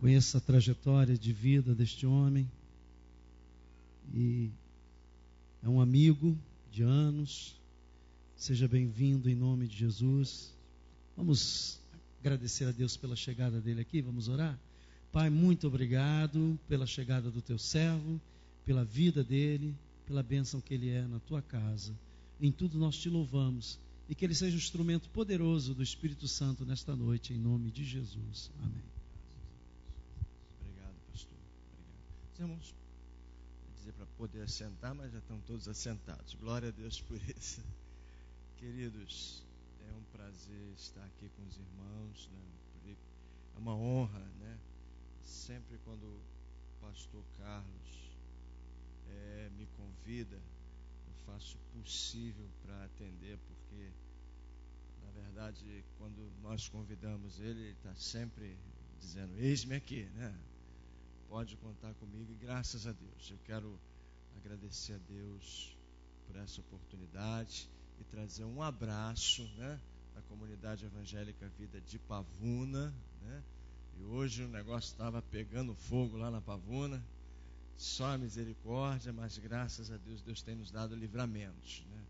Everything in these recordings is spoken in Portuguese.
Conheço a trajetória de vida deste homem e é um amigo de anos. Seja bem-vindo em nome de Jesus. Vamos agradecer a Deus pela chegada dele aqui, vamos orar? Pai, muito obrigado pela chegada do teu servo, pela vida dele, pela bênção que ele é na tua casa. Em tudo nós te louvamos e que ele seja um instrumento poderoso do Espírito Santo nesta noite, em nome de Jesus. Amém. Obrigado, pastor. Obrigado. Os irmãos, vou dizer para poder assentar, mas já estão todos assentados. Glória a Deus por isso. Queridos, é um prazer estar aqui com os irmãos, né? É uma honra, né? Sempre quando o pastor Carlos me convida, eu faço o possível para atender, porque, na verdade, quando nós convidamos ele está sempre dizendo, eis-me aqui, né? Pode contar comigo, e graças a Deus. Eu quero agradecer a Deus por essa oportunidade e trazer um abraço, né, da comunidade evangélica Vida de Pavuna, né? E hoje o negócio estava pegando fogo lá na Pavuna, só a misericórdia, mas graças a Deus, Deus tem nos dado livramentos, né?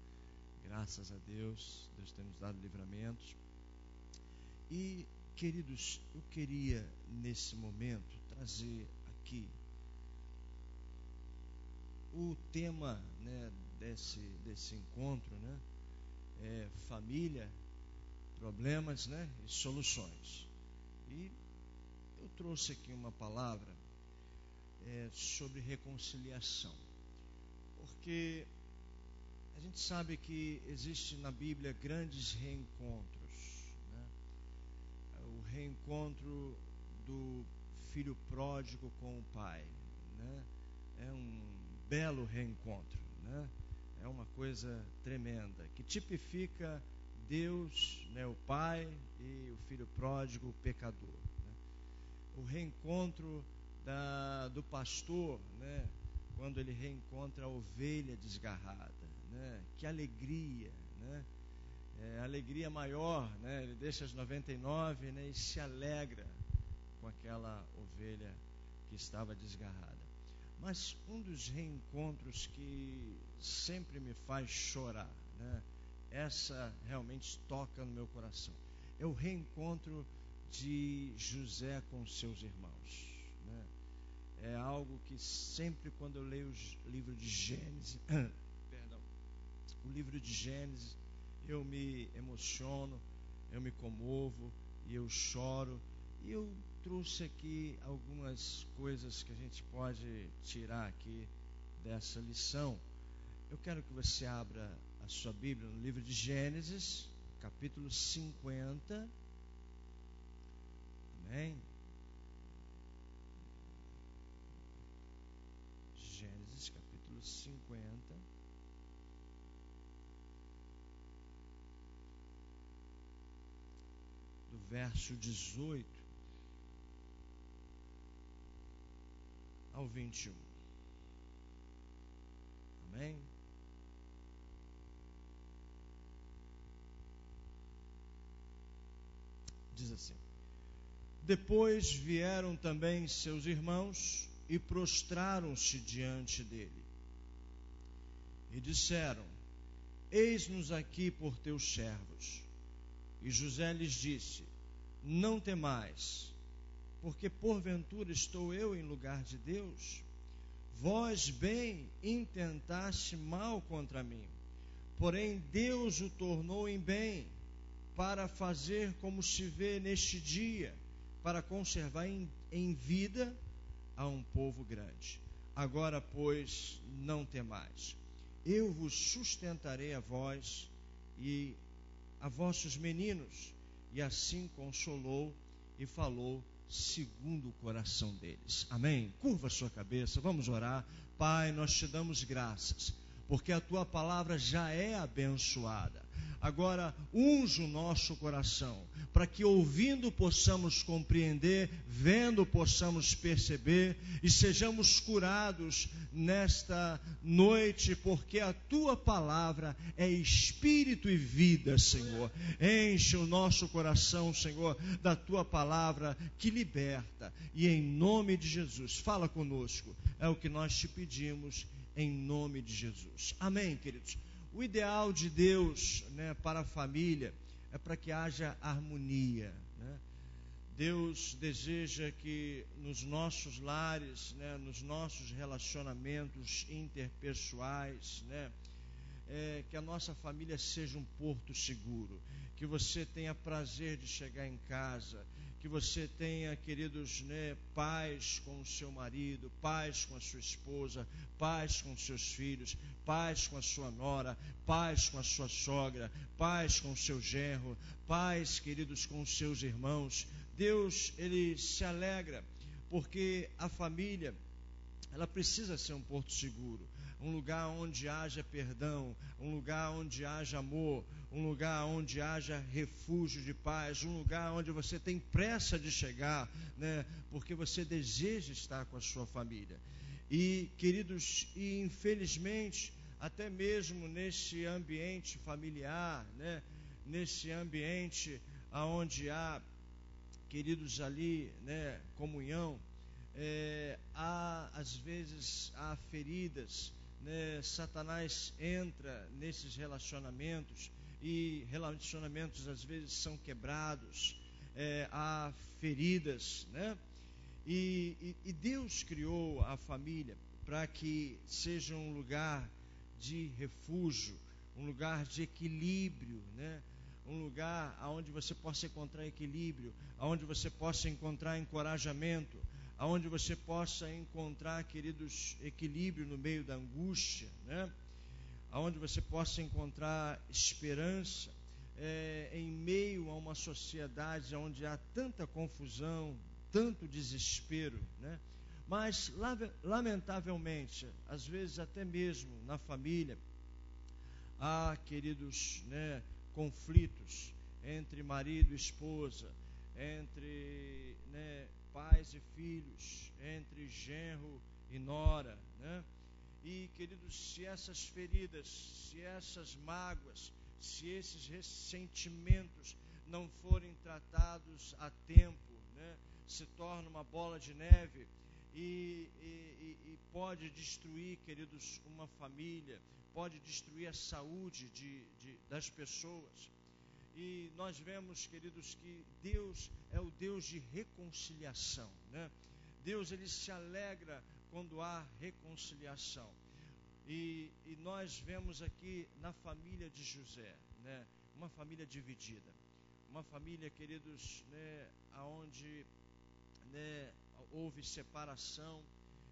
Graças a Deus, Deus tem nos dado livramentos. E, queridos, eu queria nesse momento trazer aqui o tema, né, desse encontro, né, é família, problemas, né, e soluções. E eu trouxe aqui uma palavra sobre reconciliação, porque a gente sabe que existe na Bíblia grandes reencontros, né? O reencontro do filho pródigo com o pai, né? É um belo reencontro, né? É uma coisa tremenda, que tipifica Deus, né, o pai, e o filho pródigo, o pecador, né? O reencontro do pastor, né, quando ele reencontra a ovelha desgarrada, né? Que alegria, né? Alegria maior, né? Ele deixa as 99, né, e se alegra com aquela ovelha que estava desgarrada. Mas um dos reencontros que sempre me faz chorar, né, essa realmente toca no meu coração, é o reencontro de José com seus irmãos, né? É algo que sempre, quando eu leio o livro de Gênesis, eu me emociono, eu me comovo e eu choro. E eu trouxe aqui algumas coisas que a gente pode tirar aqui dessa lição. Eu quero que você abra a sua Bíblia no livro de Gênesis, capítulo 50. Amém? Gênesis, capítulo 50. Do verso 18 ao 21. Amém? Diz assim: depois vieram também seus irmãos e prostraram-se diante dele e disseram: eis-nos aqui por teus servos. E José lhes disse: não temais, porque porventura estou eu em lugar de Deus? Vós bem intentaste mal contra mim, porém Deus o tornou em bem, para fazer como se vê neste dia, para conservar em vida a um povo grande. Agora, pois, não temais, eu vos sustentarei a vós e a vossos meninos. E assim consolou e falou segundo o coração deles. Amém? Curva a sua cabeça, vamos orar. Pai, nós te damos graças, porque a tua palavra já é abençoada. Agora, unge o nosso coração, para que ouvindo possamos compreender, vendo possamos perceber e sejamos curados nesta noite, porque a Tua palavra é espírito e vida, Senhor. Enche o nosso coração, Senhor, da Tua palavra que liberta. E em nome de Jesus, fala conosco. É o que nós te pedimos, em nome de Jesus. Amém, queridos? O ideal de Deus, né, para a família é para que haja harmonia, né? Deus deseja que nos nossos lares, né, nos nossos relacionamentos interpessoais, né, que a nossa família seja um porto seguro, que você tenha prazer de chegar em casa, que você tenha, queridos, né, paz com o seu marido, paz com a sua esposa, paz com os seus filhos, paz com a sua nora, paz com a sua sogra, paz com o seu genro, paz, queridos, com os seus irmãos. Deus, Ele se alegra, porque a família, ela precisa ser um porto seguro, um lugar onde haja perdão, um lugar onde haja amor, um lugar onde haja refúgio de paz, um lugar onde você tem pressa de chegar, né, porque você deseja estar com a sua família. E, queridos, e infelizmente, até mesmo nesse ambiente familiar, né, nesse ambiente onde há, queridos, ali, né, comunhão, às vezes há feridas, né? Satanás entra nesses relacionamentos e relacionamentos às vezes são quebrados, há feridas, né? E Deus criou a família para que seja um lugar de refúgio, um lugar de equilíbrio, né? Um lugar onde você possa encontrar equilíbrio, onde você possa encontrar encorajamento, onde você possa encontrar, queridos, equilíbrio no meio da angústia, né? Onde você possa encontrar esperança, em meio a uma sociedade onde há tanta confusão, tanto desespero, né? Mas, lamentavelmente, às vezes até mesmo na família, há, queridos, né, conflitos entre marido e esposa, entre, né, pais e filhos, entre genro e nora, né? E, queridos, se essas feridas, se essas mágoas, se esses ressentimentos não forem tratados a tempo, né, se torna uma bola de neve e pode destruir, queridos, uma família, pode destruir a saúde das pessoas. E nós vemos, queridos, que Deus é o Deus de reconciliação, né? Deus, Ele se alegra quando há reconciliação. E nós vemos aqui na família de José, né, uma família dividida. Uma família, queridos, né, onde, né, houve separação.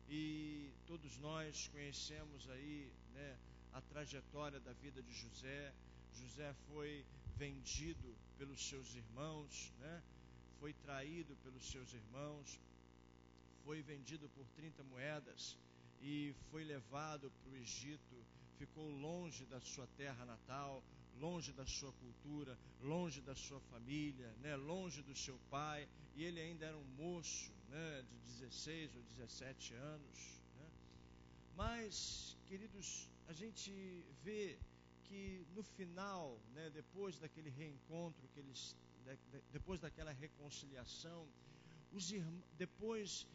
E todos nós conhecemos aí, né, a trajetória da vida de José. José foi vendido pelos seus irmãos, né? Foi traído pelos seus irmãos, foi vendido por 30 moedas e foi levado para o Egito, ficou longe da sua terra natal, longe da sua cultura, longe da sua família, né? Longe do seu pai, e ele ainda era um moço, né, de 16 ou 17 anos, né? Mas, queridos, a gente vê que no final, né, depois daquele reencontro, depois daquela reconciliação, depois,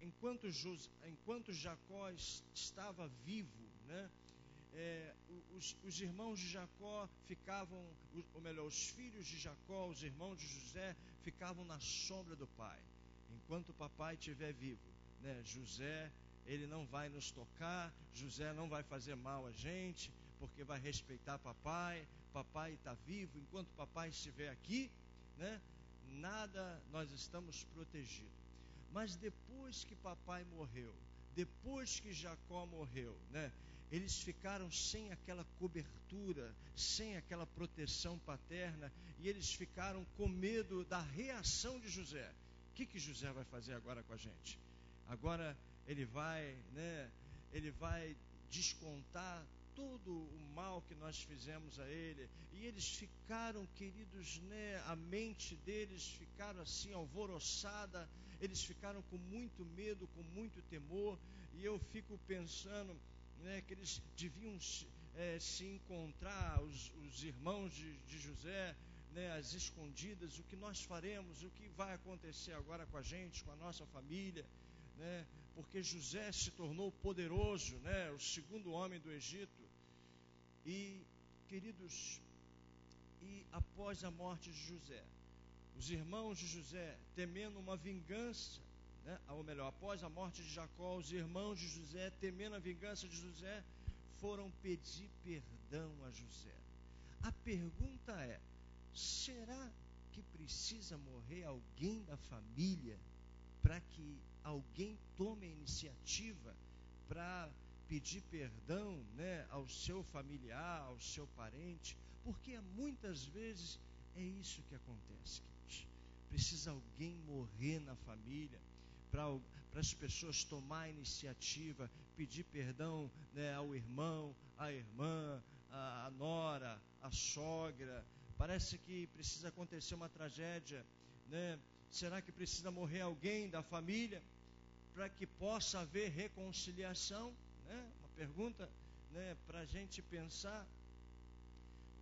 enquanto Jacó estava vivo, né, os irmãos de Jacó ficavam, ou melhor, os filhos de Jacó, os irmãos de José, ficavam na sombra do pai. Enquanto o papai estiver vivo, né, José, ele não vai nos tocar, José não vai fazer mal a gente, porque vai respeitar papai está vivo, enquanto papai estiver aqui, né, nada, nós estamos protegidos. Mas depois que papai morreu, depois que Jacó morreu, né, eles ficaram sem aquela cobertura, sem aquela proteção paterna, e eles ficaram com medo da reação de José. O que José vai fazer agora com a gente? Agora ele vai, né, ele vai descontar todo o mal que nós fizemos a ele, e eles ficaram, queridos, né, a mente deles ficaram assim alvoroçada, eles ficaram com muito medo, com muito temor, e eu fico pensando, né, que eles deviam se encontrar, os irmãos de José, né, às escondidas. O que nós faremos, o que vai acontecer agora com a gente, com a nossa família, né? Porque José se tornou poderoso, né? O segundo homem do Egito. E, queridos, e após a morte de José, os irmãos de José, temendo uma vingança, né? Ou melhor, após a morte de Jacó, os irmãos de José, temendo a vingança de José, foram pedir perdão a José. A pergunta é: será que precisa morrer alguém da família para que alguém tome a iniciativa para pedir perdão, né, ao seu familiar, ao seu parente? Porque muitas vezes é isso que acontece, queridos. Precisa alguém morrer na família para as pessoas tomar a iniciativa, pedir perdão, né, ao irmão, à irmã, à nora, à sogra. Parece que precisa acontecer uma tragédia, né? Será que precisa morrer alguém da família para que possa haver reconciliação, né? Uma pergunta, né, para a gente pensar,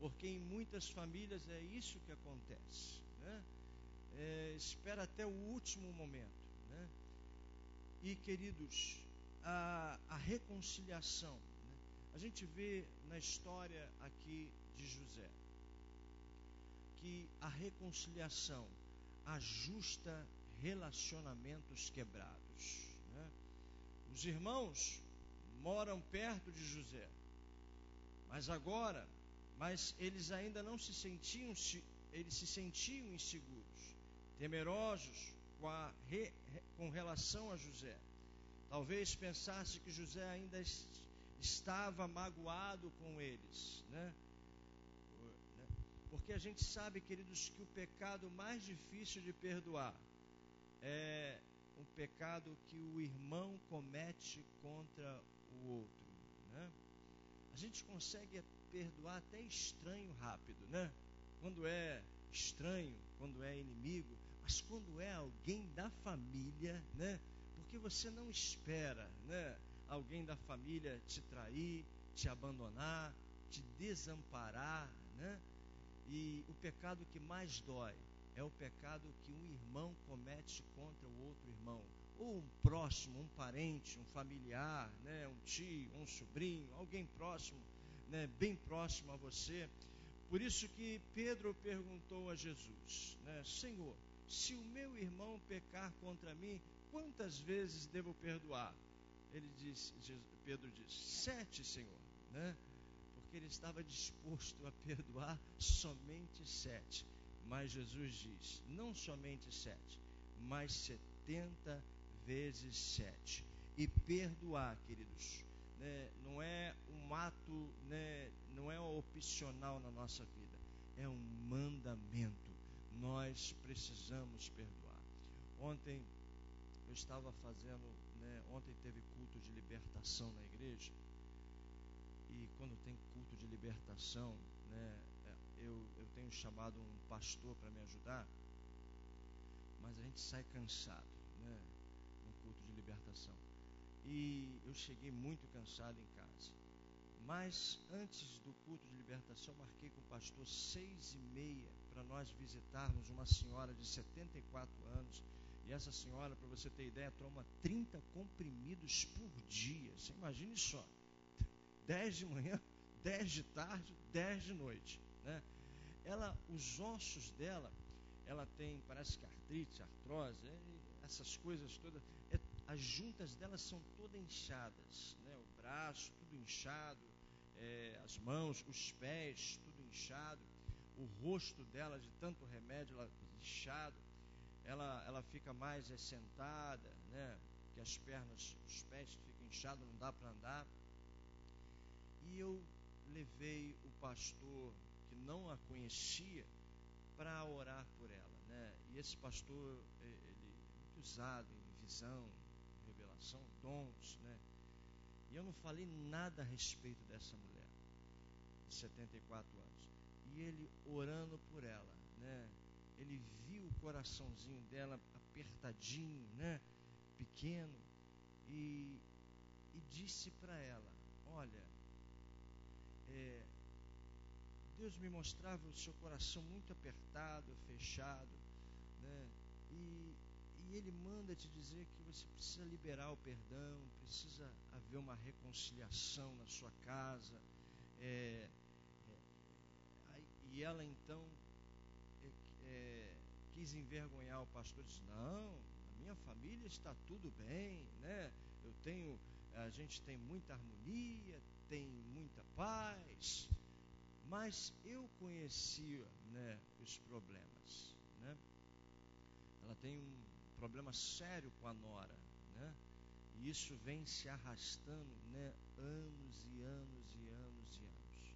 porque em muitas famílias é isso que acontece, né? Espera até o último momento, né? E, queridos, a reconciliação, né? A gente vê na história aqui de José que a reconciliação ajusta relacionamentos quebrados, né? Os irmãos moram perto de José, mas eles ainda não se sentiam, eles se sentiam inseguros, temerosos com relação a José. Talvez pensasse que José ainda estava magoado com eles, né? Porque a gente sabe, queridos, que o pecado mais difícil de perdoar é um pecado que o irmão comete contra o outro, né? A gente consegue perdoar até estranho rápido, né? Quando é estranho, quando é inimigo, mas quando é alguém da família, né? Porque você não espera, né, alguém da família te trair, te abandonar, te desamparar, né? E o pecado que mais dói é o pecado que um irmão comete contra o outro irmão, ou um próximo, um parente, um familiar, né, um tio, um sobrinho, alguém próximo, né, bem próximo a você. Por isso que Pedro perguntou a Jesus, né, Senhor, se o meu irmão pecar contra mim, quantas vezes devo perdoar? Pedro disse, 7, Senhor, né? Porque ele estava disposto a perdoar somente 7. Mas Jesus diz, não somente 7, mas 70 vezes 7. E perdoar, queridos, né, não é um ato, né, não é opcional na nossa vida, é um mandamento. Nós precisamos perdoar. Ontem eu estava fazendo, né, ontem teve culto de libertação na igreja. E quando tem culto de libertação, né, eu tenho chamado um pastor para me ajudar, mas a gente sai cansado, né, no culto de libertação. E eu cheguei muito cansado em casa. Mas antes do culto de libertação, marquei com o pastor 6h30 para nós visitarmos uma senhora de 74 anos. E essa senhora, para você ter ideia, toma 30 comprimidos por dia. Você imagine só. 10 de manhã, 10 de tarde, 10 de noite, né? Os ossos dela, ela tem, parece que artrite, artrose, essas coisas todas, as juntas dela são todas inchadas, né? O braço tudo inchado, as mãos, os pés tudo inchado, o rosto dela de tanto remédio, ela inchado, ela fica mais sentada, né? Que as pernas, os pés ficam inchados, não dá para andar. E eu levei o pastor que não a conhecia para orar por ela, né? E esse pastor, ele é muito usado em visão, revelação, dons, né? E eu não falei nada a respeito dessa mulher, de 74 anos. E ele orando por ela, né? Ele viu o coraçãozinho dela apertadinho, né? Pequeno, e disse para ela: olha, Deus me mostrava o seu coração muito apertado, fechado, né? E Ele manda te dizer que você precisa liberar o perdão, precisa haver uma reconciliação na sua casa. E ela então quis envergonhar o pastor, disse: não, na minha família está tudo bem, né? A gente tem muita harmonia, tem muita paz. Mas eu conhecia, né, os problemas, né? Ela tem um problema sério com a nora, né? E isso vem se arrastando, né, anos e anos e anos e anos.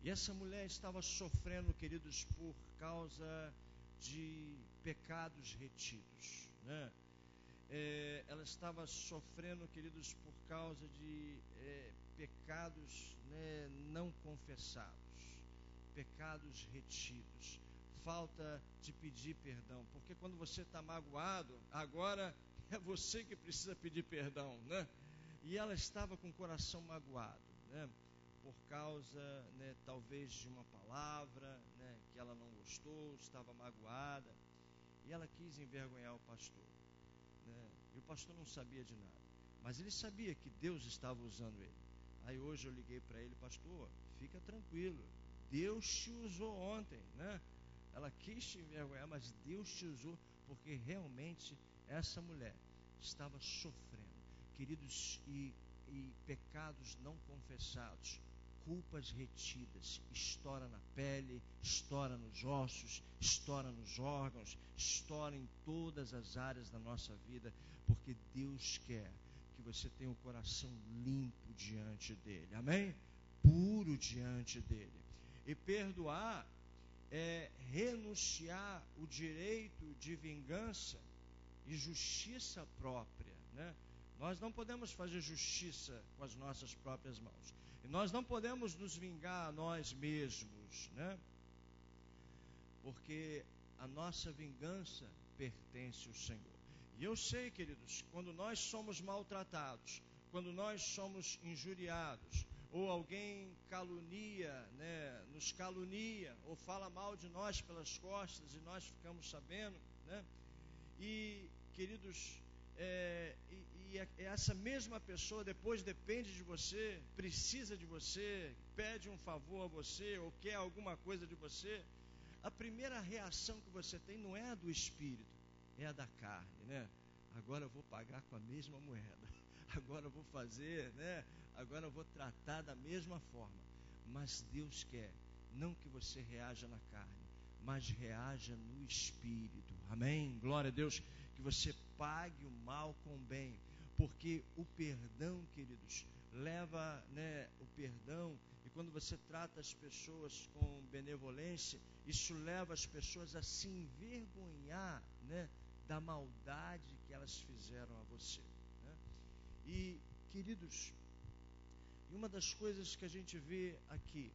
E essa mulher estava sofrendo, queridos, por causa de pecados retidos, né? Ela estava sofrendo, queridos, por causa de pecados, né, não confessados, pecados retidos, falta de pedir perdão, porque quando você está magoado, agora é você que precisa pedir perdão, né? E ela estava com o coração magoado, né? Por causa, né, talvez de uma palavra, né, que ela não gostou, estava magoada, e ela quis envergonhar o pastor, né? E o pastor não sabia de nada, mas ele sabia que Deus estava usando ele. Aí hoje eu liguei para ele: pastor, fica tranquilo, Deus te usou ontem, né? Ela quis te envergonhar, mas Deus te usou, porque realmente essa mulher estava sofrendo, queridos, e pecados não confessados, culpas retidas, estoura na pele, estoura nos ossos, estoura nos órgãos, estoura em todas as áreas da nossa vida, porque Deus quer que você tenha o coração limpo diante dele, amém? Puro diante dele. E perdoar é renunciar o direito de vingança e justiça própria, né? Nós não podemos fazer justiça com as nossas próprias mãos, e nós não podemos nos vingar a nós mesmos, né? Porque a nossa vingança pertence ao Senhor. E eu sei, queridos, quando nós somos maltratados, quando nós somos injuriados, ou alguém calunia, né, nos calunia, ou fala mal de nós pelas costas, e nós ficamos sabendo, né? E, queridos, essa mesma pessoa depois depende de você, precisa de você, pede um favor a você, ou quer alguma coisa de você, a primeira reação que você tem não é a do espírito, é a da carne, né? Agora eu vou pagar com a mesma moeda, agora eu vou fazer, né? Agora eu vou tratar da mesma forma. Mas Deus quer, não que você reaja na carne, mas reaja no espírito, amém? Glória a Deus, que você pague o mal com o bem, porque o perdão, queridos, leva, né, o perdão, e quando você trata as pessoas com benevolência, isso leva as pessoas a se envergonhar, né, da maldade que elas fizeram a você, né? E, queridos, e uma das coisas que a gente vê aqui,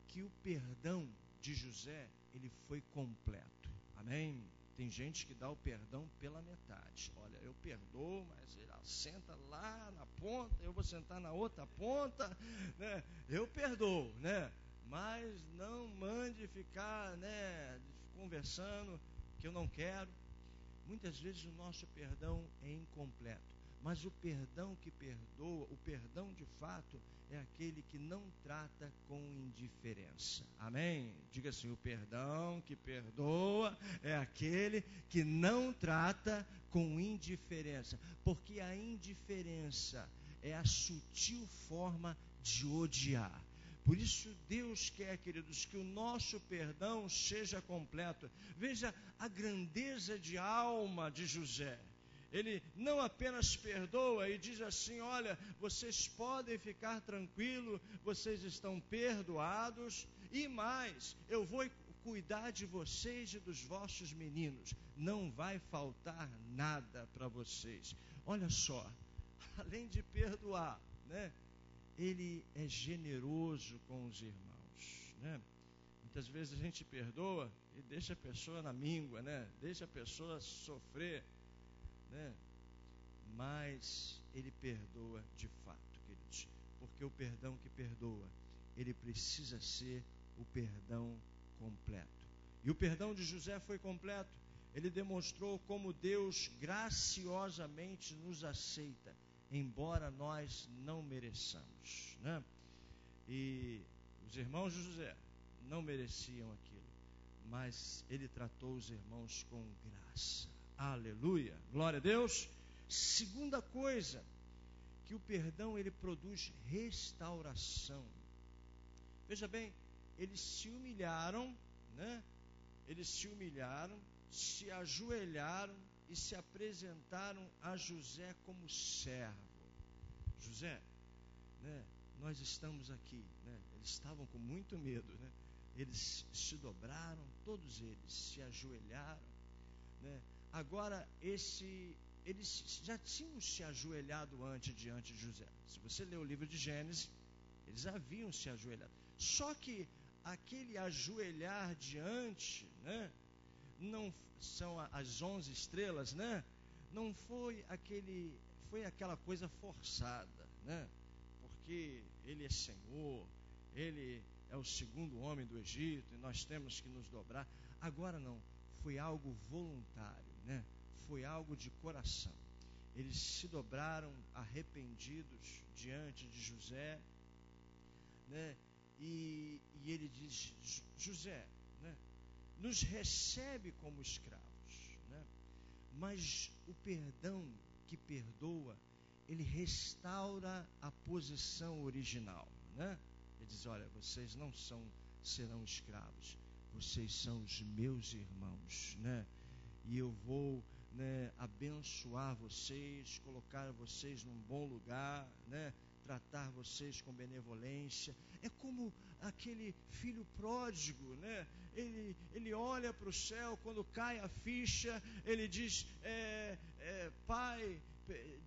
que o perdão de José, ele foi completo, amém? Tem gente que dá o perdão pela metade. Olha, eu perdoo, mas ele senta lá na ponta, eu vou sentar na outra ponta, né? Eu perdoo, né? Mas não mande ficar, né, conversando, que eu não quero. Muitas vezes o nosso perdão é incompleto, mas o perdão que perdoa, o perdão de fato, é aquele que não trata com indiferença, amém? Diga assim: o perdão que perdoa é aquele que não trata com indiferença, porque a indiferença é a sutil forma de odiar. Por isso Deus quer, queridos, que o nosso perdão seja completo. Veja a grandeza de alma de José. Ele não apenas perdoa e diz assim: olha, vocês podem ficar tranquilos, vocês estão perdoados, e mais, eu vou cuidar de vocês e dos vossos meninos, não vai faltar nada para vocês. Olha só, além de perdoar, né, ele é generoso com os irmãos, né? Muitas vezes a gente perdoa e deixa a pessoa na míngua, né? Deixa a pessoa sofrer, né? Mas ele perdoa de fato, queridos, porque o perdão que perdoa, ele precisa ser o perdão completo. E o perdão de José foi completo. Ele demonstrou como Deus graciosamente nos aceita, embora nós não mereçamos, né? E os irmãos de José não mereciam aquilo, mas ele tratou os irmãos com graça. Aleluia, glória a Deus. Segunda coisa, que o perdão ele produz restauração. Veja bem, eles se humilharam, né? Eles se humilharam, se ajoelharam e se apresentaram a José como servo. José, né, nós estamos aqui, né? Eles estavam com muito medo, né? Eles se dobraram, todos eles se ajoelharam, né? Agora, eles já tinham se ajoelhado antes diante de José. Se você ler o livro de Gênesis, eles haviam se ajoelhado. Só que aquele ajoelhar diante, né, não são as 11 estrelas, né? Não foi aquela coisa forçada, né? Porque ele é Senhor, ele é o segundo homem do Egito e nós temos que nos dobrar. Agora não, foi algo voluntário, né? Foi algo de coração. Eles se dobraram arrependidos diante de José, né? E ele diz: José, né, nos recebe como escravos, né? Mas o perdão que perdoa, ele restaura a posição original, né? Ele diz: olha, vocês não serão escravos, vocês são os meus irmãos, né? E eu vou, né, abençoar vocês, colocar vocês num bom lugar, né? Tratar vocês com benevolência. É como aquele filho pródigo, né? Ele olha para o céu, quando cai a ficha, ele diz: pai,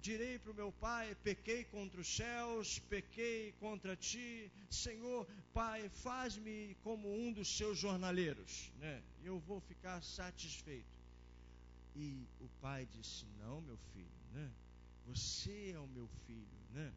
direi para o meu pai, pequei contra os céus, pequei contra ti, Senhor, pai, faz-me como um dos seus jornaleiros, né? Eu vou ficar satisfeito. E o pai disse: não, meu filho, né? Você é o meu filho, né?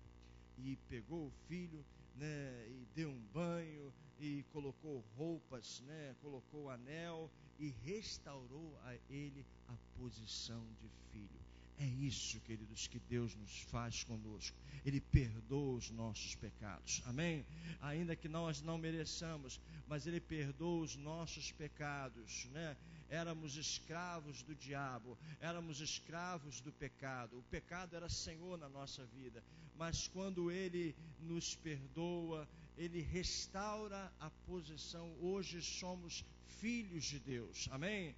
E pegou o filho, né, e deu um banho, e colocou roupas, né, colocou anel, e restaurou a ele a posição de filho. É isso, queridos, que Deus nos faz conosco. Ele perdoa os nossos pecados, amém? Ainda que nós não mereçamos, mas Ele perdoa os nossos pecados, né? Éramos escravos do diabo, éramos escravos do pecado. O pecado era senhor na nossa vida, mas quando Ele nos perdoa, Ele restaura a posição. Hoje somos filhos de Deus, amém?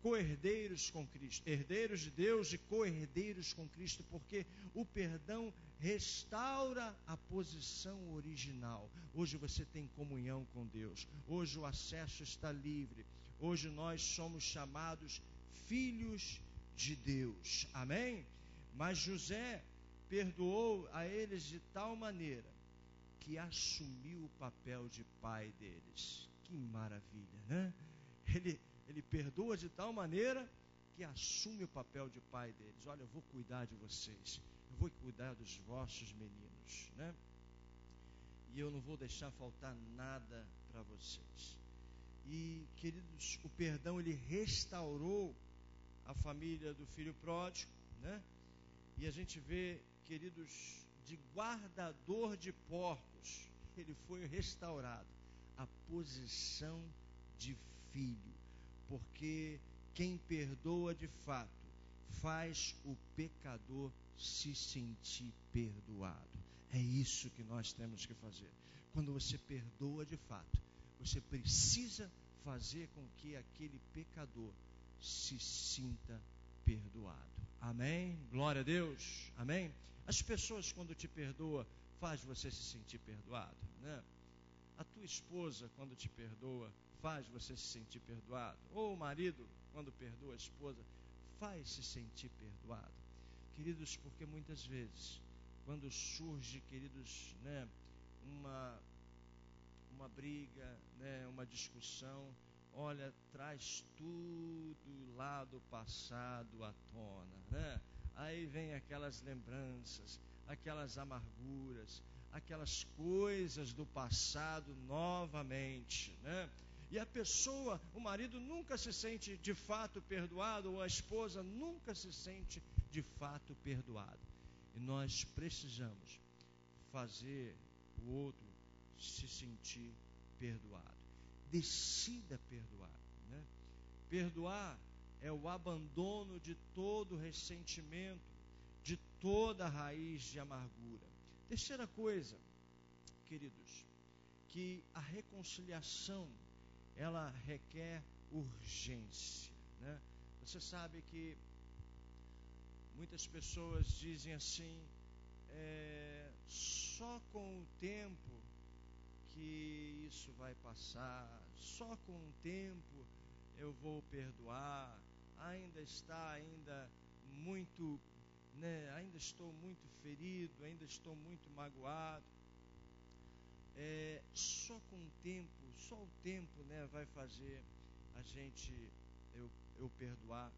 Co-herdeiros com Cristo, herdeiros de Deus e co-herdeiros com Cristo, porque o perdão restaura a posição original. Hoje você tem comunhão com Deus, hoje o acesso está livre, hoje nós somos chamados filhos de Deus, amém? Mas José perdoou a eles de tal maneira que assumiu o papel de pai deles. Que maravilha, né? Ele perdoa de tal maneira que assume o papel de pai deles. Olha, eu vou cuidar de vocês, eu vou cuidar dos vossos meninos, né? E eu não vou deixar faltar nada para vocês. E, queridos, o perdão, ele restaurou a família do filho pródigo, né? E a gente vê, queridos, de guardador de porcos, ele foi restaurado a posição de filho. Porque quem perdoa de fato faz o pecador se sentir perdoado. É isso que nós temos que fazer. Quando você perdoa de fato, você precisa fazer com que aquele pecador se sinta perdoado. Amém? Glória a Deus. Amém? As pessoas, quando te perdoam, faz você se sentir perdoado, né? A tua esposa, quando te perdoa, faz você se sentir perdoado. Ou o marido, quando perdoa a esposa, faz se sentir perdoado. Queridos, porque muitas vezes quando surge, queridos, né, uma briga, né, uma discussão, olha, traz tudo lá do passado à tona, né? Aí vem aquelas lembranças, aquelas amarguras, aquelas coisas do passado novamente, né? E a pessoa, o marido nunca se sente de fato perdoado, ou a esposa nunca se sente de fato perdoado. E nós precisamos fazer o outro se sentir perdoado. Decida perdoar, né? Perdoar é o abandono de todo ressentimento, de toda raiz de amargura. Terceira coisa, queridos, que a reconciliação, ela requer urgência, né? Você sabe que muitas pessoas dizem assim, só com o tempo que isso vai passar, só com o tempo eu vou perdoar, ainda muito, né, ainda estou muito ferido, ainda estou muito magoado. Só com o tempo, só o tempo, né, vai fazer a gente, eu perdoar.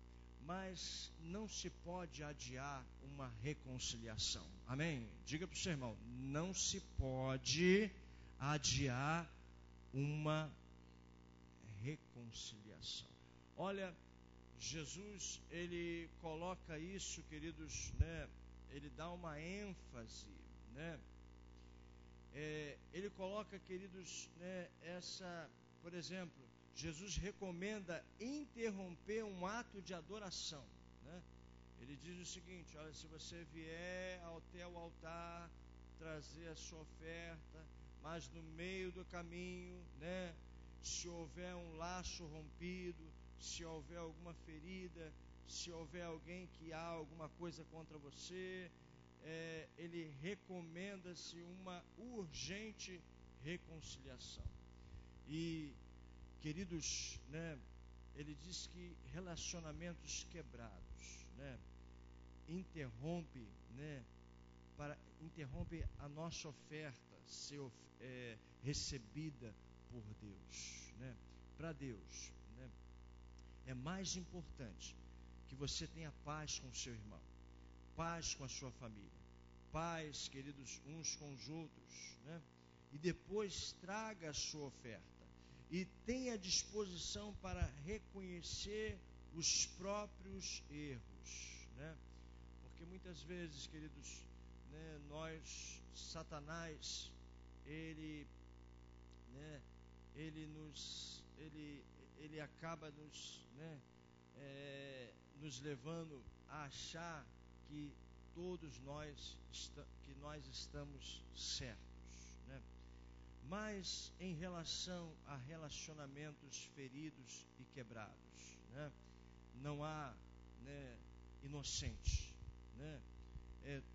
Mas não se pode adiar uma reconciliação. Amém? Diga para o seu irmão, não se pode adiar uma reconciliação. Olha, Jesus, ele coloca isso, queridos, né? Ele dá uma ênfase, né? Ele coloca, queridos, né, por exemplo, Jesus recomenda interromper um ato de adoração, né? Ele diz o seguinte, olha, se você vier até o altar trazer a sua oferta, mas no meio do caminho, né, se houver um laço rompido, se houver alguma ferida, se houver alguém que há alguma coisa contra você, ele recomenda-se uma urgente reconciliação. E, queridos, né, ele diz que relacionamentos quebrados, né, interrompe a nossa oferta ser recebida por Deus, né? Para Deus, né, é mais importante que você tenha paz com o seu irmão, paz com a sua família, paz, queridos, uns com os outros, né? E depois traga a sua oferta e tenha disposição para reconhecer os próprios erros, né? Porque muitas vezes, queridos, né, Satanás, ele acaba nos levando a achar que nós estamos certos, né? Mas em relação a relacionamentos feridos e quebrados, né, não há, né, inocente, né?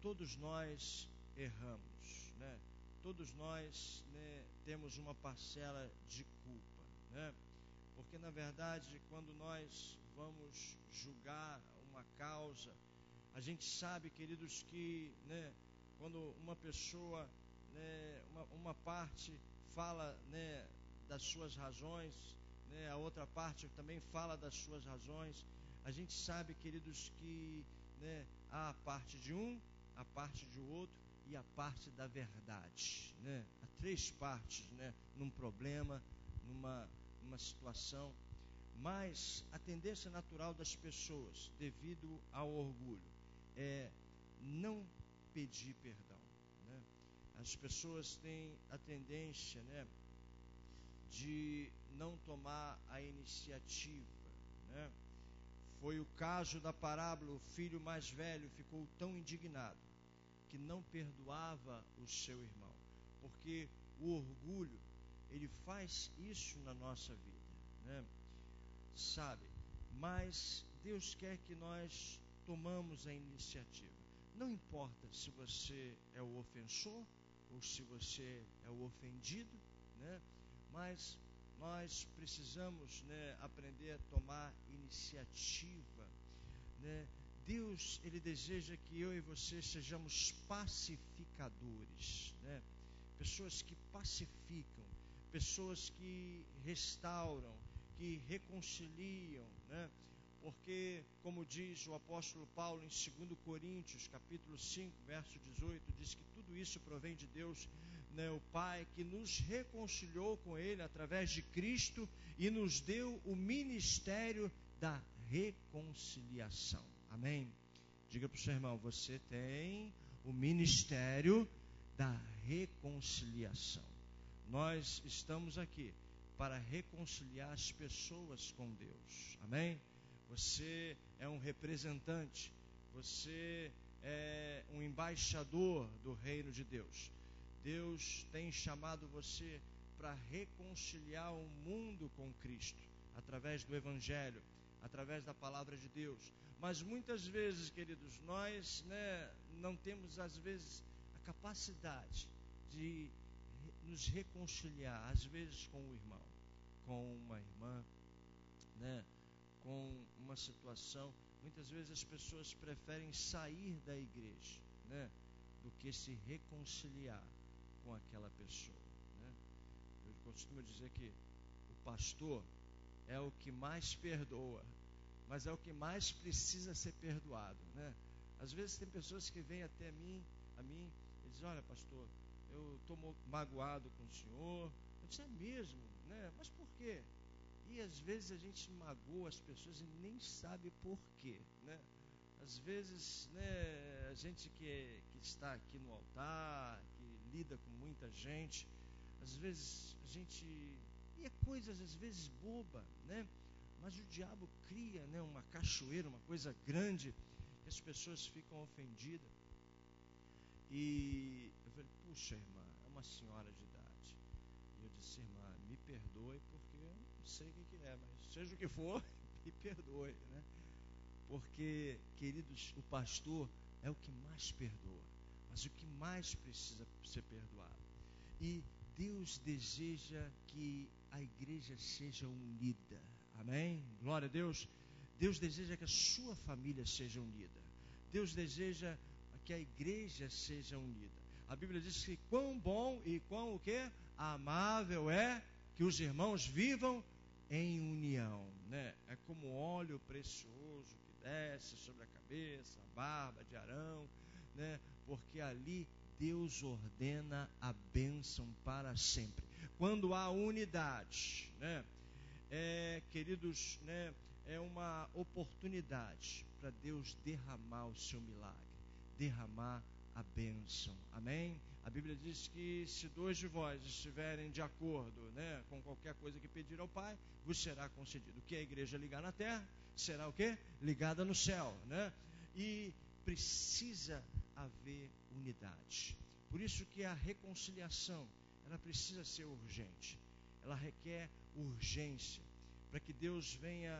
Todos nós erramos, né? Todos nós, né, temos uma parcela de culpa, né? Porque na verdade, quando nós vamos julgar uma causa, a gente sabe, queridos, que, né, quando uma pessoa, né, uma parte fala, né, das suas razões, né, a outra parte também fala das suas razões, a gente sabe, queridos, que, né, há a parte de um, a parte de outro e a parte da verdade, né? Há três partes, né, num problema, numa situação. Mas a tendência natural das pessoas, devido ao orgulho, é não pedir perdão, né? As pessoas têm a tendência, né, de não tomar a iniciativa, né? Foi o caso da parábola, o filho mais velho ficou tão indignado que não perdoava o seu irmão, porque o orgulho, ele faz isso na nossa vida, né? Sabe? Mas Deus quer que nós tomamos a iniciativa. Não importa se você é o ofensor ou se você é o ofendido, né? Mas nós precisamos, né, aprender a tomar iniciativa, né, Deus, Ele deseja que eu e você sejamos pacificadores, né? Pessoas que pacificam, pessoas que restauram, que reconciliam, né? Porque, como diz o apóstolo Paulo em 2 Coríntios, capítulo 5, verso 18, diz que tudo isso provém de Deus, né? O Pai que nos reconciliou com Ele através de Cristo e nos deu o ministério da reconciliação. Amém? Diga para o seu irmão, você tem o ministério da reconciliação. Nós estamos aqui para reconciliar as pessoas com Deus. Amém? Você é um representante, você é um embaixador do reino de Deus. Deus tem chamado você para reconciliar o mundo com Cristo, através do Evangelho, através da palavra de Deus. Mas muitas vezes, queridos, nós, não temos às vezes a capacidade de nos reconciliar, às vezes com o irmão, com uma irmã, com uma situação. Muitas vezes as pessoas preferem sair da igreja, do que se reconciliar com aquela pessoa, Eu costumo dizer que o pastor é o que mais perdoa, mas é o que mais precisa ser perdoado, Às vezes tem pessoas que vêm até a mim e dizem, olha pastor, eu estou magoado com o senhor. Eu disse, é mesmo, Mas por quê? E às vezes a gente magoa as pessoas e nem sabe por quê, Às vezes, a gente que está aqui no altar, que lida com muita gente, às vezes a gente... E é coisas às vezes boba, Mas o diabo cria, uma cachoeira, uma coisa grande, que as pessoas ficam ofendidas. E eu falei, puxa irmã, é uma senhora de idade. E eu disse, irmã, me perdoe, porque eu não sei o que é, mas seja o que for, me perdoe, Porque, queridos, o pastor é o que mais perdoa, mas o que mais precisa ser perdoado. E Deus deseja que a igreja seja unida. Amém? Glória a Deus. Deus deseja que a sua família seja unida. Deus deseja que a igreja seja unida. A Bíblia diz que quão bom e quão o quê? Amável é que os irmãos vivam em união, É como óleo precioso que desce sobre a cabeça, a barba de Arão, Porque ali Deus ordena a bênção para sempre. Quando há unidade, queridos, é uma oportunidade para Deus derramar o seu milagre, derramar a bênção. Amém? A Bíblia diz que se 2 de vós estiverem de acordo, com qualquer coisa que pedir ao Pai, vos será concedido. O que a igreja ligar na terra, será o quê? Ligada no céu, E precisa haver unidade. Por isso que a reconciliação, ela precisa ser urgente. Ela requer urgência, para que Deus venha,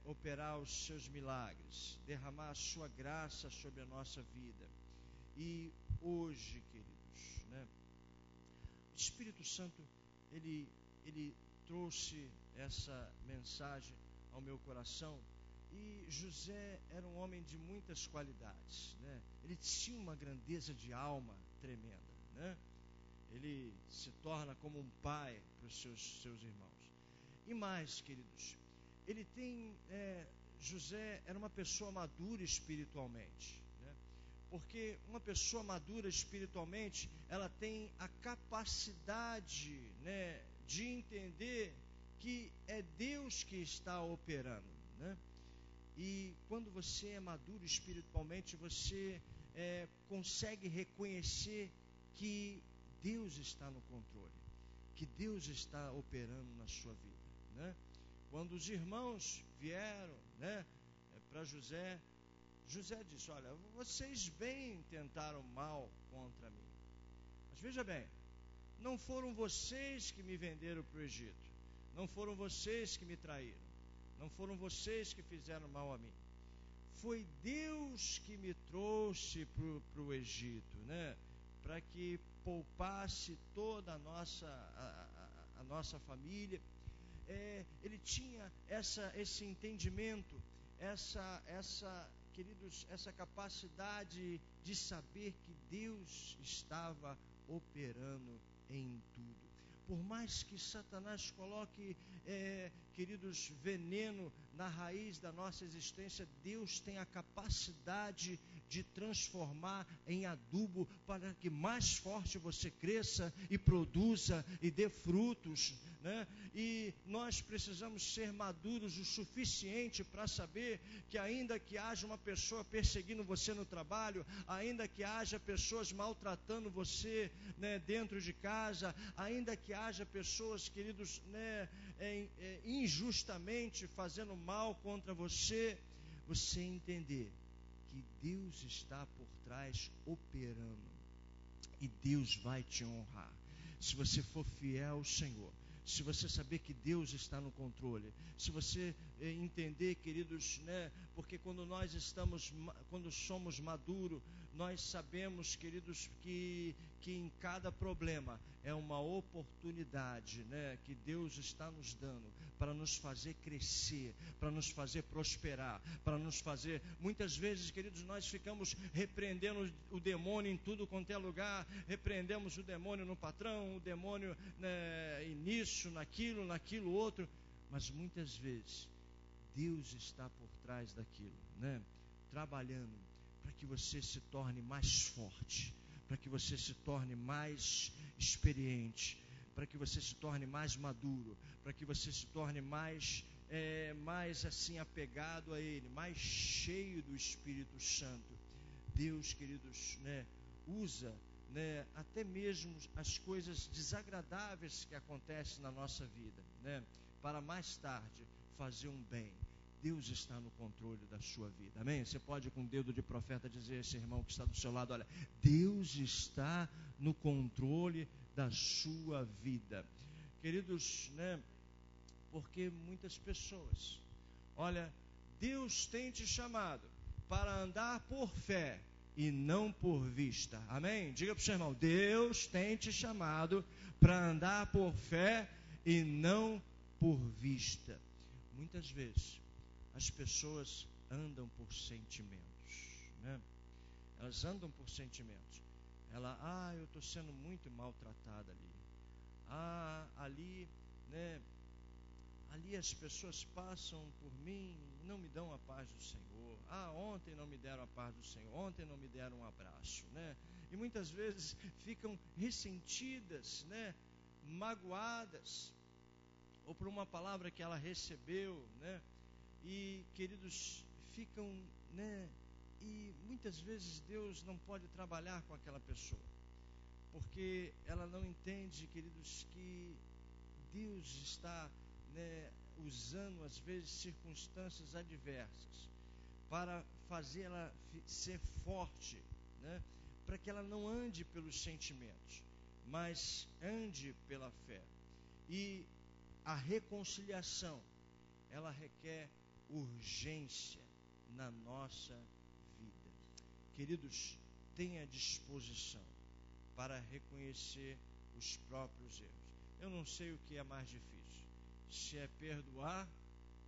operar os seus milagres, derramar a sua graça sobre a nossa vida. E hoje, queridos, o Espírito Santo, ele trouxe essa mensagem ao meu coração. E José era um homem de muitas qualidades, Ele tinha uma grandeza de alma tremenda, Ele se torna como um pai para os seus irmãos. E mais, queridos, José era uma pessoa madura espiritualmente, Porque uma pessoa madura espiritualmente, ela tem a capacidade, de entender que é Deus que está operando, E quando você é maduro espiritualmente, você consegue reconhecer que Deus está no controle, que Deus está operando na sua vida, Quando os irmãos vieram, para José, José disse, olha, vocês bem tentaram mal contra mim, mas veja bem, não foram vocês que me venderam para o Egito, não foram vocês que me traíram, não foram vocês que fizeram mal a mim. Foi Deus que me trouxe para o Egito, Para que poupasse toda a nossa família. Ele tinha esse entendimento queridos, essa capacidade de saber que Deus estava operando em tudo. Por mais que Satanás coloque, queridos, veneno na raiz da nossa existência, Deus tem a capacidade de transformar em adubo para que mais forte você cresça e produza e dê frutos, né? E nós precisamos ser maduros o suficiente para saber que ainda que haja uma pessoa perseguindo você no trabalho, ainda que haja pessoas maltratando você, né, dentro de casa, ainda que haja pessoas, queridos, né, injustamente fazendo mal contra você, você entender que Deus está por trás operando e Deus vai te honrar. Se você for fiel ao Senhor, se você saber que Deus está no controle, se você entender, queridos, né, porque quando somos maduros, nós sabemos, queridos, que em cada problema é uma oportunidade, né, que Deus está nos dando para nos fazer crescer, para nos fazer prosperar, para nos fazer, muitas vezes, queridos, nós ficamos repreendendo o demônio em tudo quanto é lugar, repreendemos o demônio no patrão, o demônio, né, nisso, naquilo outro, mas muitas vezes Deus está por trás daquilo, né, trabalhando para que você se torne mais forte, para que você se torne mais experiente, para que você se torne mais maduro, para que você se torne mais assim apegado a Ele, mais cheio do Espírito Santo. Deus, queridos, né, usa, né, até mesmo as coisas desagradáveis que acontecem na nossa vida, né, para mais tarde fazer um bem. Deus está no controle da sua vida, amém? Você pode com o dedo de profeta dizer a esse irmão que está do seu lado: olha, Deus está no controle da sua vida, queridos, né? Porque muitas pessoas, olha, Deus tem te chamado para andar por fé e não por vista, amém? Diga para o seu irmão: Deus tem te chamado para andar por fé e não por vista. Muitas vezes as pessoas andam por sentimentos, né? Elas andam por sentimentos. Eu estou sendo muito maltratada ali. Ali, né? Ali as pessoas passam por mim, não me dão a paz do Senhor. Ontem não me deram a paz do Senhor, ontem não me deram um abraço, né? E muitas vezes ficam ressentidas, né? Magoadas, ou por uma palavra que ela recebeu, né? E, queridos, ficam, né? E muitas vezes Deus não pode trabalhar com aquela pessoa, porque ela não entende, queridos, que Deus está, né, usando às vezes circunstâncias adversas para fazê-la ser forte, né? Para que ela não ande pelos sentimentos, mas ande pela fé. E a reconciliação, ela requer urgência na nossa vida. Queridos, tenha disposição para reconhecer os próprios erros. Eu não sei o que é mais difícil, se é perdoar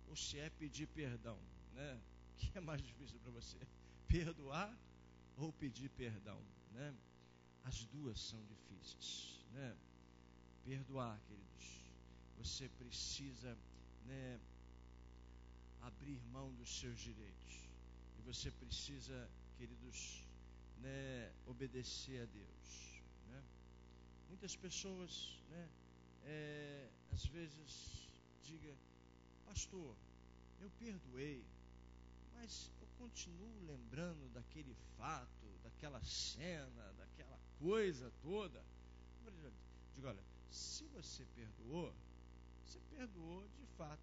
ou se é pedir perdão, né? O que é mais difícil para você? Perdoar ou pedir perdão, né? As duas são difíceis, né? Perdoar, queridos, você precisa, né, abrir mão dos seus direitos, e você precisa, queridos, né, obedecer a Deus, né? Muitas pessoas, né, às vezes diga: pastor, eu perdoei, mas eu continuo lembrando daquele fato, daquela cena, daquela coisa toda. Eu digo: olha, se você perdoou de fato,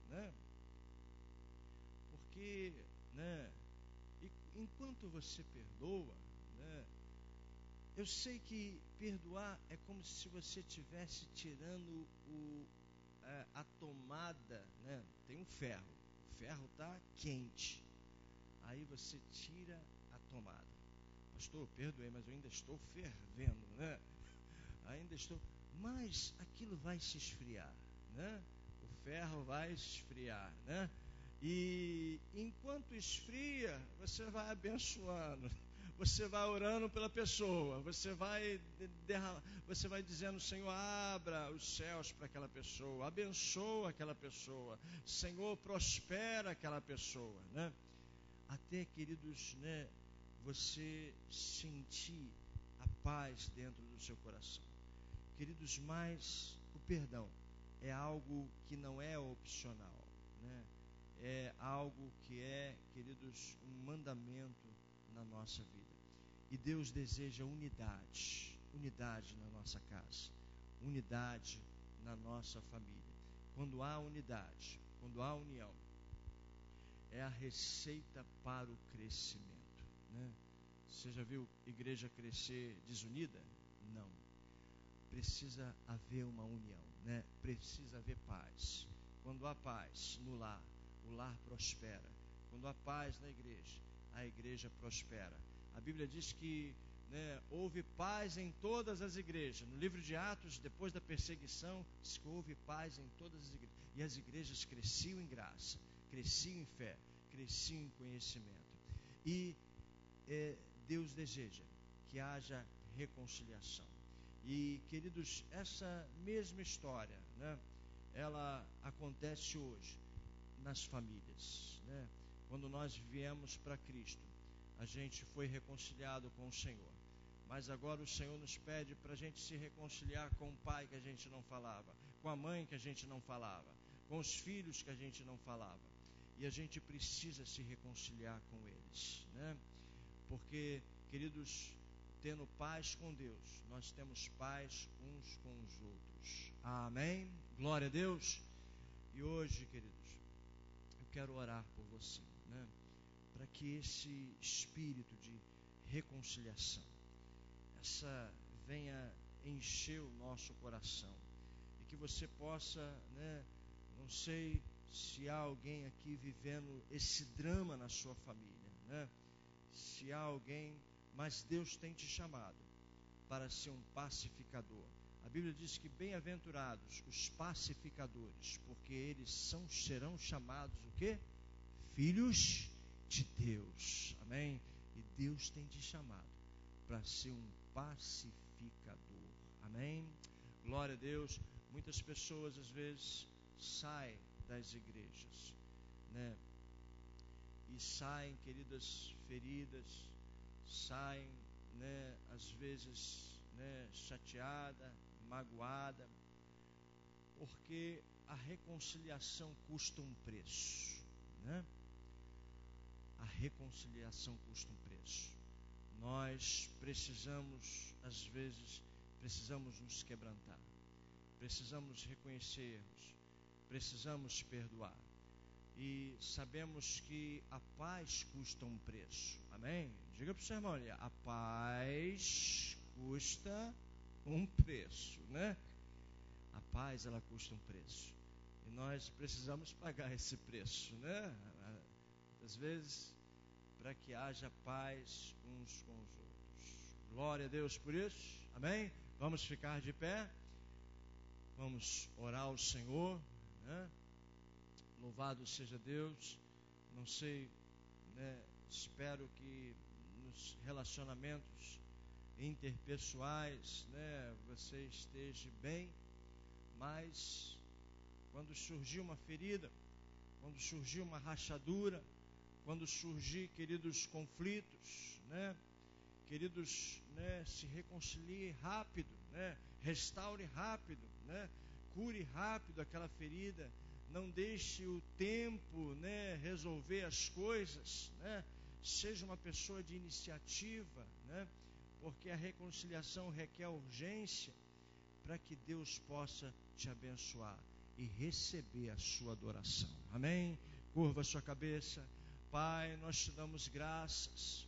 né? Porque, né, enquanto você perdoa, né, eu sei que perdoar é como se você estivesse tirando a tomada, né? Tem um ferro, o ferro está quente, aí você tira a tomada. Pastor, perdoei, mas eu ainda estou fervendo, né? Mas aquilo vai se esfriar, né? O ferro vai esfriar, né? E enquanto esfria, você vai abençoando, você vai orando pela pessoa, você vai dizendo: Senhor, abra os céus para aquela pessoa, abençoa aquela pessoa, Senhor, prospera aquela pessoa, né? Até, queridos, né, você sentir a paz dentro do seu coração. Queridos, mas o perdão é algo que não é opcional, né? É algo que é, queridos, um mandamento na nossa vida. E Deus deseja unidade na nossa casa, unidade na nossa família. Quando há unidade, quando há união, é a receita para o crescimento, né? Você já viu igreja crescer desunida? Não. Precisa haver uma união, né? Precisa haver paz. Quando há paz no lar, o lar prospera. Quando há paz na igreja, a igreja prospera. A Bíblia diz que, né, houve paz em todas as igrejas. No livro de Atos, depois da perseguição, diz que houve paz em todas as igrejas. E as igrejas cresciam em graça, cresciam em fé, cresciam em conhecimento. E Deus deseja que haja reconciliação. E, queridos, essa mesma história, né, ela acontece hoje nas famílias, né? Quando nós viemos para Cristo, a gente foi reconciliado com o Senhor, mas agora o Senhor nos pede para a gente se reconciliar com o pai que a gente não falava, com a mãe que a gente não falava, com os filhos que a gente não falava, e a gente precisa se reconciliar com eles, né? Porque, queridos, tendo paz com Deus, nós temos paz uns com os outros. Amém? Glória a Deus. E hoje, queridos, eu quero orar por você, né? Para que esse espírito de reconciliação, venha encher o nosso coração, e que você possa, né? Não sei se há alguém aqui vivendo esse drama na sua família, né? Se há alguém, mas Deus tem te chamado para ser um pacificador. A Bíblia diz que bem-aventurados os pacificadores, porque eles serão chamados o quê? Filhos de Deus. Amém? E Deus tem te chamado para ser um pacificador. Amém? Glória a Deus. Muitas pessoas às vezes saem das igrejas, né? E saem, queridas, feridas, saem, né, às vezes, né, chateada, magoada, porque a reconciliação custa um preço, né? A reconciliação custa um preço. Nós precisamos, às vezes, nos quebrantar, precisamos reconhecer erros, precisamos perdoar. E sabemos que a paz custa um preço. Amém? Diga para o seu irmão: olha, a paz custa um preço, né? A paz, ela custa um preço. E nós precisamos pagar esse preço, né? Às vezes, para que haja paz uns com os outros. Glória a Deus por isso. Amém? Vamos ficar de pé. Vamos orar ao Senhor, né? Louvado seja Deus. Não sei, né, espero que nos relacionamentos interpessoais, né, você esteja bem, mas quando surgir uma ferida, quando surgir uma rachadura, quando surgir, queridos, conflitos, né, queridos, né, se reconcilie rápido, né, restaure rápido, né, cure rápido aquela ferida. Não deixe o tempo, né, resolver as coisas, né? Seja uma pessoa de iniciativa, né? Porque a reconciliação requer urgência para que Deus possa te abençoar e receber a sua adoração. Amém? Curva a sua cabeça. Pai, nós te damos graças,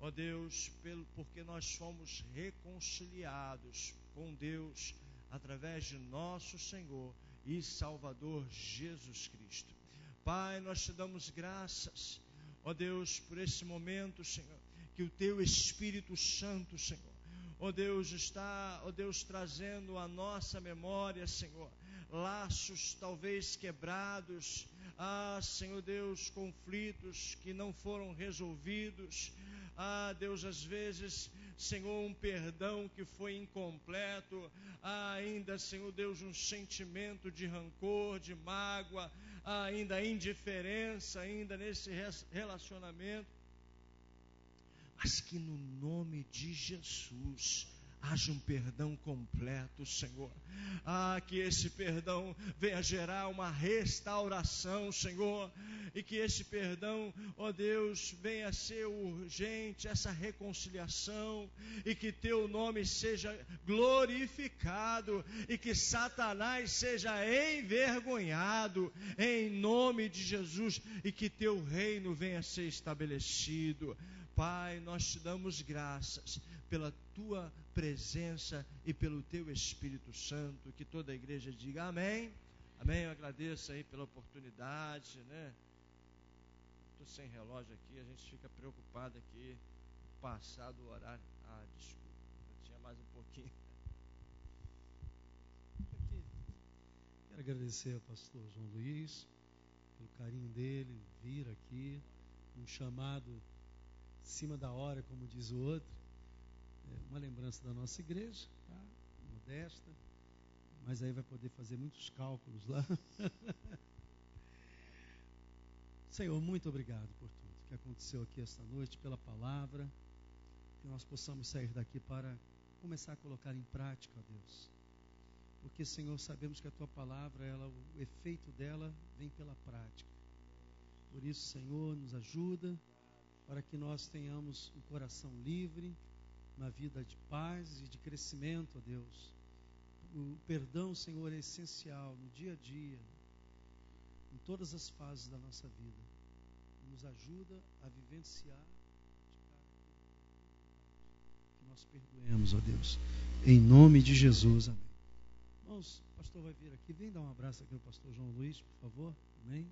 ó Deus, porque nós fomos reconciliados com Deus através de nosso Senhor e Salvador Jesus Cristo. Pai, nós te damos graças, ó Deus, por esse momento, Senhor, que o Teu Espírito Santo, Senhor, ó Deus, está, ó Deus, trazendo à nossa memória, Senhor, laços talvez quebrados, Senhor Deus, conflitos que não foram resolvidos. Deus, às vezes, Senhor, um perdão que foi incompleto. Ainda, Senhor Deus, um sentimento de rancor, de mágoa, ainda indiferença, ainda nesse relacionamento. Mas que no nome de Jesus haja um perdão completo, Senhor. Que esse perdão venha gerar uma restauração, Senhor. E que esse perdão, ó Deus, venha ser urgente, essa reconciliação. E que teu nome seja glorificado. E que Satanás seja envergonhado, em nome de Jesus. E que teu reino venha a ser estabelecido. Pai, nós te damos graças pela tua presença e pelo teu Espírito Santo. Que toda a igreja diga amém. Amém. Eu agradeço aí pela oportunidade, né? Estou sem relógio aqui, a gente fica preocupado aqui, passar do horário. Desculpa, eu tinha mais um pouquinho. Quero agradecer ao pastor João Luiz pelo carinho dele, vir aqui, um chamado em cima da hora, como diz o outro. Uma lembrança da nossa igreja, tá? Modesta, mas aí vai poder fazer muitos cálculos lá. Senhor, muito obrigado por tudo que aconteceu aqui esta noite, pela palavra, que nós possamos sair daqui para começar a colocar em prática, ó Deus, porque, Senhor, sabemos que a tua palavra, o efeito dela vem pela prática. Por isso, Senhor, nos ajuda para que nós tenhamos um coração livre, uma vida de paz e de crescimento, ó Deus. O perdão, Senhor, é essencial no dia a dia, em todas as fases da nossa vida. Nos ajuda a vivenciar que nós perdoemos, ó Deus. Em nome de Jesus, amém. Irmãos, o pastor vai vir aqui. Vem dar um abraço aqui ao pastor João Luiz, por favor. Amém.